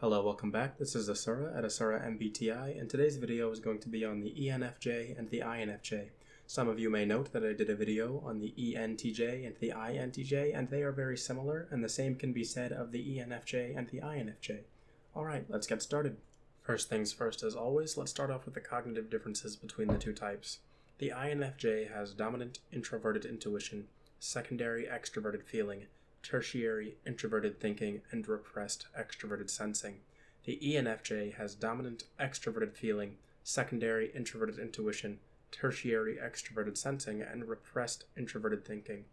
Hello, welcome back. This is Asura at Asura MBTI, and today's video is going to be on the ENFJ and the INFJ. Some of you may note that I did a video on the ENTJ and the INTJ, and they are very similar, and the same can be said of the ENFJ and the INFJ. Alright, let's get started. First things first, as always, let's start off with the cognitive differences between the two types. The INFJ has dominant introverted intuition, secondary extroverted feeling, tertiary introverted thinking, and repressed extroverted sensing. The ENFJ has dominant extroverted feeling, secondary introverted intuition, tertiary extroverted sensing, and repressed introverted thinking.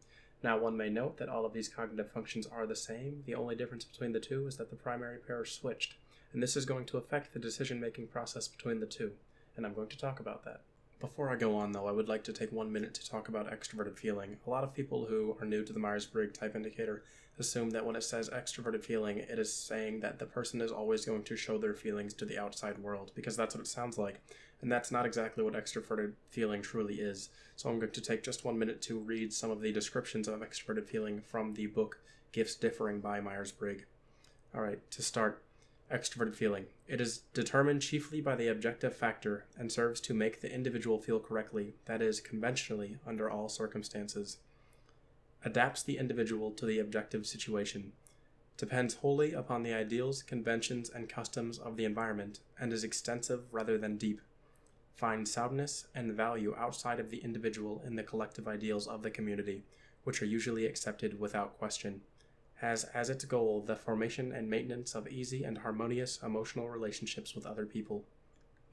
Now, one may note that all of these cognitive functions are the same. The only difference between the two is that the primary pair are switched, and this is going to affect the decision-making process between the two, and I'm going to talk about that. Before I go on, though, I would like to take 1 minute to talk about extroverted feeling. A lot of people who are new to the Myers-Briggs type indicator assume that when it says extroverted feeling, it is saying that the person is always going to show their feelings to the outside world, because that's what it sounds like, and that's not exactly what extroverted feeling truly is. So I'm going to take just 1 minute to read some of the descriptions of extroverted feeling from the book Gifts Differing by Myers-Briggs. Alright, to start. Extroverted feeling. It is determined chiefly by the objective factor and serves to make the individual feel correctly, that is, conventionally, under all circumstances. Adapts the individual to the objective situation. Depends wholly upon the ideals, conventions, and customs of the environment, and is extensive rather than deep. Finds soundness and value outside of the individual in the collective ideals of the community, which are usually accepted without question. Has as its goal the formation and maintenance of easy and harmonious emotional relationships with other people.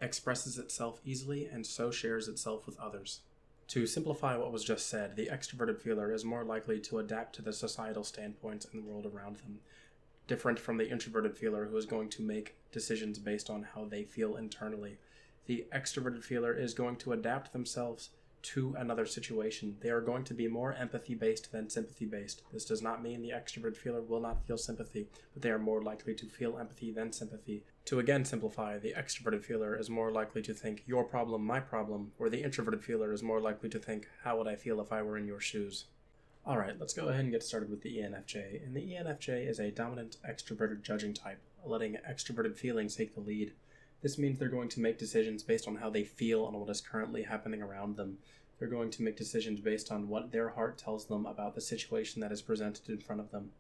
Expresses itself easily and so shares itself with others. To simplify what was just said, the extroverted feeler is more likely to adapt to the societal standpoints in the world around them, different from the introverted feeler who is going to make decisions based on how they feel internally. The extroverted feeler is going to adapt themselves to another situation. They are going to be more empathy-based than sympathy-based. This does not mean the extroverted feeler will not feel sympathy, but they are more likely to feel empathy than sympathy. To again simplify, the extroverted feeler is more likely to think, your problem, my problem, where the introverted feeler is more likely to think, how would I feel if I were in your shoes? Alright, let's go ahead and get started with the ENFJ. And the ENFJ is a dominant extroverted judging type, letting extroverted feelings take the lead. This means they're going to make decisions based on how they feel on what is currently happening around them. They're going to make decisions based on what their heart tells them about the situation that is presented in front of them.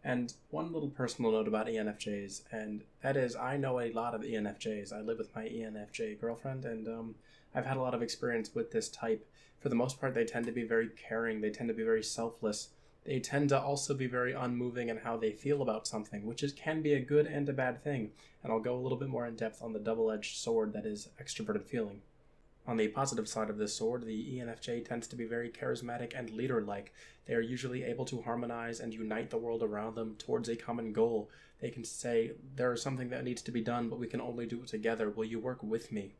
And one little personal note about ENFJs, and that is I know a lot of ENFJs. I live with my ENFJ girlfriend, and I've had a lot of experience with this type. For the most part, they tend to be very caring. They tend to be very selfless. They tend to also be very unmoving in how they feel about something, which can be a good and a bad thing, and I'll go a little bit more in depth on the double-edged sword that is extroverted feeling. On the positive side of this sword, the ENFJ tends to be very charismatic and leader-like. They are usually able to harmonize and unite the world around them towards a common goal. They can say, there is something that needs to be done, but we can only do it together. Will you work with me?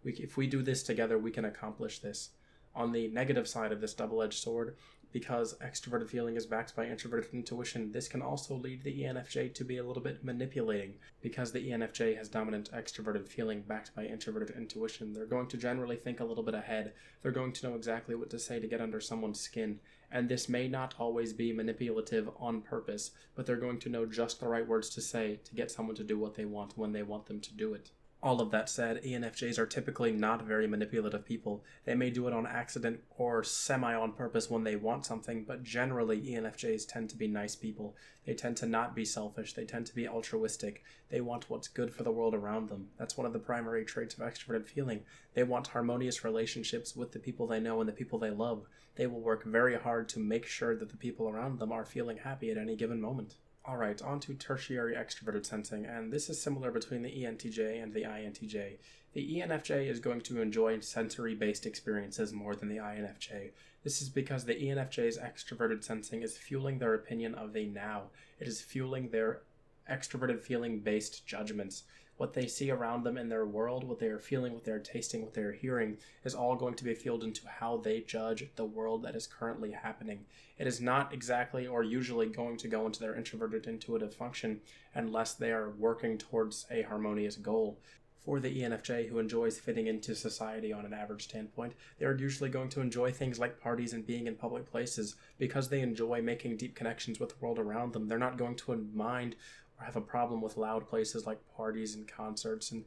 If we do this together, we can accomplish this. On the negative side of this double-edged sword, because extroverted feeling is backed by introverted intuition, this can also lead the ENFJ to be a little bit manipulating. Because the ENFJ has dominant extroverted feeling backed by introverted intuition, they're going to generally think a little bit ahead. They're going to know exactly what to say to get under someone's skin. And this may not always be manipulative on purpose, but they're going to know just the right words to say to get someone to do what they want when they want them to do it. All of that said, ENFJs are typically not very manipulative people. They may do it on accident or semi-on purpose when they want something, but generally ENFJs tend to be nice people. They tend to not be selfish. They tend to be altruistic. They want what's good for the world around them. That's one of the primary traits of extroverted feeling. They want harmonious relationships with the people they know and the people they love. They will work very hard to make sure that the people around them are feeling happy at any given moment. Alright, on to tertiary extroverted sensing, and this is similar between the ENTJ and the INTJ. The ENFJ is going to enjoy sensory-based experiences more than the INFJ. This is because the ENFJ's extroverted sensing is fueling their opinion of the now. It is fueling their extroverted feeling-based judgments. What they see around them in their world, what they are feeling, what they are tasting, what they are hearing, is all going to be fueled into how they judge the world that is currently happening. It is not exactly or usually going to go into their introverted intuitive function unless they are working towards a harmonious goal. For the ENFJ who enjoys fitting into society on an average standpoint, they are usually going to enjoy things like parties and being in public places. Because they enjoy making deep connections with the world around them, they're not going to mind or have a problem with loud places like parties and concerts and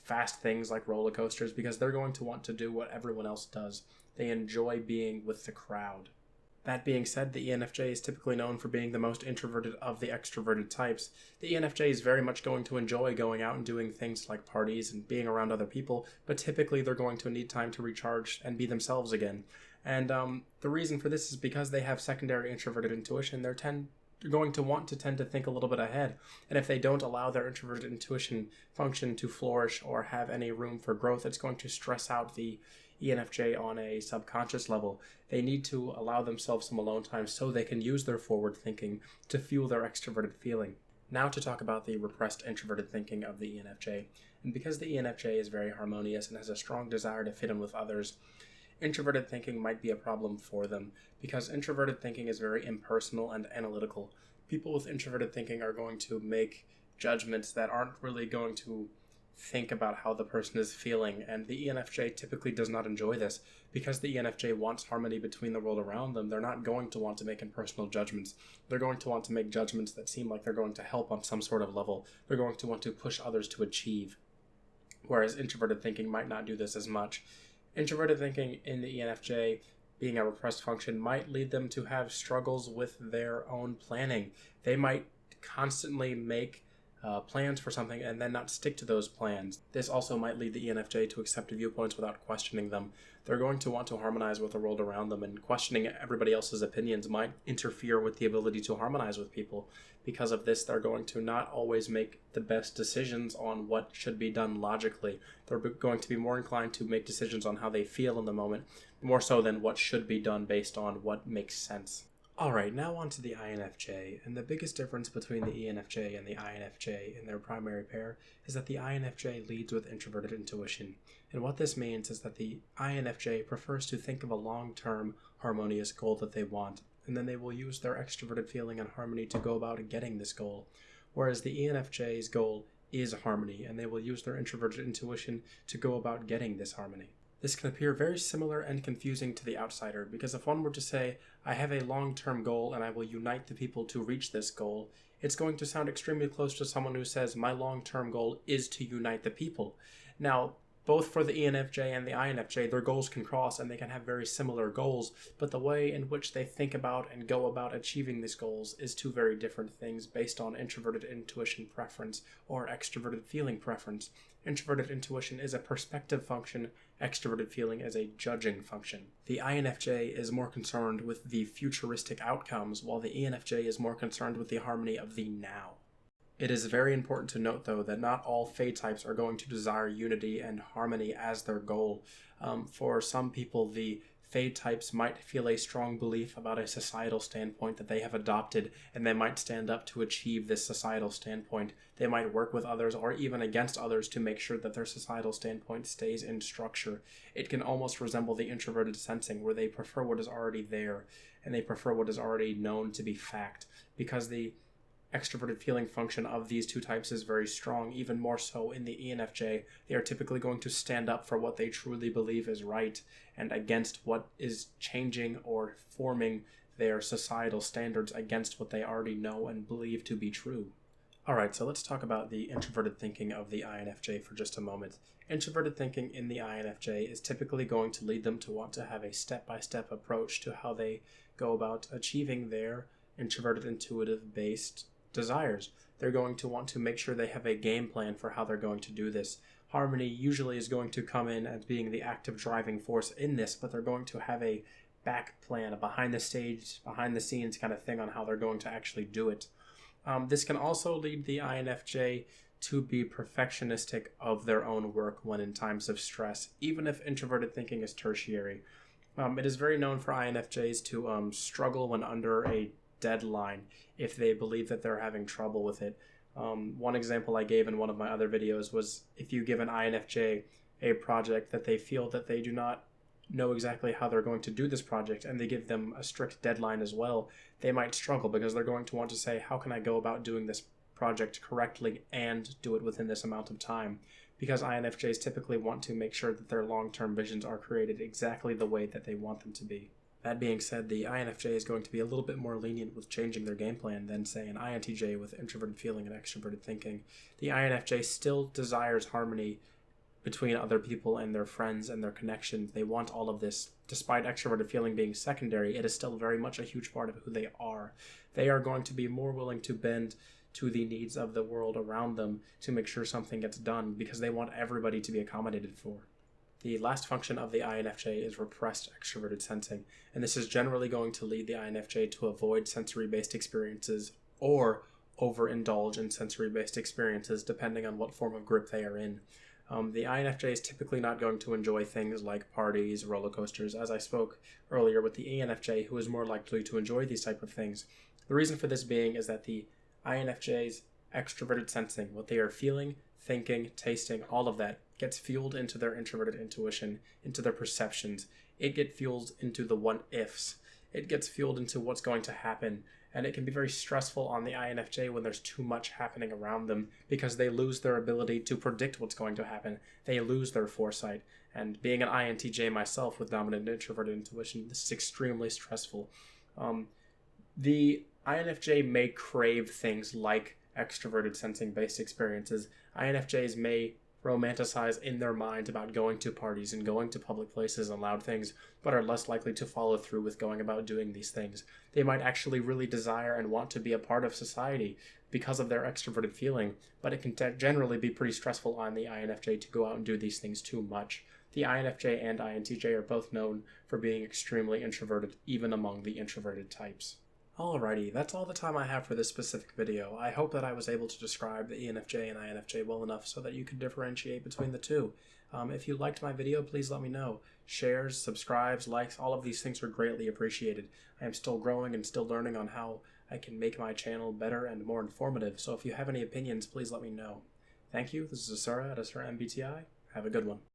fast things like roller coasters, because they're going to want to do what everyone else does. They enjoy being with the crowd. That being said, the ENFJ is typically known for being the most introverted of the extroverted types. The ENFJ is very much going to enjoy going out and doing things like parties and being around other people, but typically they're going to need time to recharge and be themselves again. And the reason for this is because they have secondary introverted intuition. They're going to want to tend to think a little bit ahead. And if they don't allow their introverted intuition function to flourish or have any room for growth, it's going to stress out the ENFJ on a subconscious level. They need to allow themselves some alone time so they can use their forward thinking to fuel their extroverted feeling. Now to talk about the repressed introverted thinking of the ENFJ. And because the ENFJ is very harmonious and has a strong desire to fit in with others, introverted thinking might be a problem for them, because introverted thinking is very impersonal and analytical. People with introverted thinking are going to make judgments that aren't really going to think about how the person is feeling, and the ENFJ typically does not enjoy this. Because the ENFJ wants harmony between the world around them, they're not going to want to make impersonal judgments. They're going to want to make judgments that seem like they're going to help on some sort of level. They're going to want to push others to achieve, whereas introverted thinking might not do this as much. Introverted thinking in the ENFJ, being a repressed function, might lead them to have struggles with their own planning. They might constantly make plans for something and then not stick to those plans. This also might lead the ENFJ to accept viewpoints without questioning them. They're going to want to harmonize with the world around them, and questioning everybody else's opinions might interfere with the ability to harmonize with people. Because of this, they're going to not always make the best decisions on what should be done logically. They're going to be more inclined to make decisions on how they feel in the moment, more so than what should be done based on what makes sense. Alright, now on to the INFJ, and the biggest difference between the ENFJ and the INFJ in their primary pair is that the INFJ leads with introverted intuition. And what this means is that the INFJ prefers to think of a long-term, harmonious goal that they want, and then they will use their extroverted feeling and harmony to go about getting this goal. Whereas the ENFJ's goal is harmony, and they will use their introverted intuition to go about getting this harmony. This can appear very similar and confusing to the outsider, because if one were to say, I have a long-term goal and I will unite the people to reach this goal, it's going to sound extremely close to someone who says, my long-term goal is to unite the people. Now, both for the ENFJ and the INFJ, their goals can cross and they can have very similar goals, but the way in which they think about and go about achieving these goals is two very different things based on introverted intuition preference or extroverted feeling preference. Introverted intuition is a perspective function, extroverted feeling is a judging function. The INFJ is more concerned with the futuristic outcomes, while the ENFJ is more concerned with the harmony of the now. It is very important to note, though, that not all Fae types are going to desire unity and harmony as their goal. For some people, the Fae types might feel a strong belief about a societal standpoint that they have adopted, and they might stand up to achieve this societal standpoint. They might work with others or even against others to make sure that their societal standpoint stays in structure. It can almost resemble the introverted sensing, where they prefer what is already there, and they prefer what is already known to be fact, because the extroverted feeling function of these two types is very strong. Even more so in the ENFJ, they are typically going to stand up for what they truly believe is right and against what is changing or forming their societal standards against what they already know and believe to be true. Alright, so let's talk about the introverted thinking of the INFJ for just a moment. Introverted thinking in the INFJ is typically going to lead them to want to have a step-by-step approach to how they go about achieving their introverted intuitive-based desires. They're going to want to make sure they have a game plan for how they're going to do this. Harmony usually is going to come in as being the active driving force in this, but they're going to have a back plan, a behind the scenes kind of thing on how they're going to actually do it. This can also lead the INFJ to be perfectionistic of their own work when in times of stress, even if introverted thinking is tertiary. It is very known for INFJs to struggle when under a deadline if they believe that they're having trouble with it. One example I gave in one of my other videos was if you give an INFJ a project that they feel that they do not know exactly how they're going to do this project, and they give them a strict deadline as well, they might struggle because they're going to want to say, how can I go about doing this project correctly and do it within this amount of time? Because INFJs typically want to make sure that their long-term visions are created exactly the way that they want them to be. That being said, the INFJ is going to be a little bit more lenient with changing their game plan than, say, an INTJ with introverted feeling and extroverted thinking. The INFJ still desires harmony between other people and their friends and their connections. They want all of this. Despite extroverted feeling being secondary, it is still very much a huge part of who they are. They are going to be more willing to bend to the needs of the world around them to make sure something gets done because they want everybody to be accommodated for. The last function of the INFJ is repressed extroverted sensing, and this is generally going to lead the INFJ to avoid sensory-based experiences or overindulge in sensory-based experiences depending on what form of group they are in. The INFJ is typically not going to enjoy things like parties, roller coasters, as I spoke earlier with the ENFJ, who is more likely to enjoy these type of things. The reason for this being is that the INFJ's extroverted sensing, what they are feeling, thinking, tasting, all of that, gets fueled into their introverted intuition, into their perceptions. It gets fueled into the what-ifs. It gets fueled into what's going to happen, and it can be very stressful on the INFJ when there's too much happening around them because they lose their ability to predict what's going to happen. They lose their foresight, and being an INTJ myself with dominant introverted intuition, this is extremely stressful. The INFJ may crave things like extroverted sensing-based experiences. INFJs may romanticize in their mind about going to parties and going to public places and loud things, but are less likely to follow through with going about doing these things. They might actually really desire and want to be a part of society because of their extroverted feeling, but it can generally be pretty stressful on the INFJ to go out and do these things too much. The INFJ and INTJ are both known for being extremely introverted, even among the introverted types. Alrighty, that's all the time I have for this specific video. I hope that I was able to describe the ENFJ and INFJ well enough so that you can differentiate between the two. If you liked my video, please let me know. Shares, subscribes, likes, all of these things are greatly appreciated. I am still growing and still learning on how I can make my channel better and more informative, so if you have any opinions, please let me know. Thank you, this is Asura at Asura MBTI. Have a good one.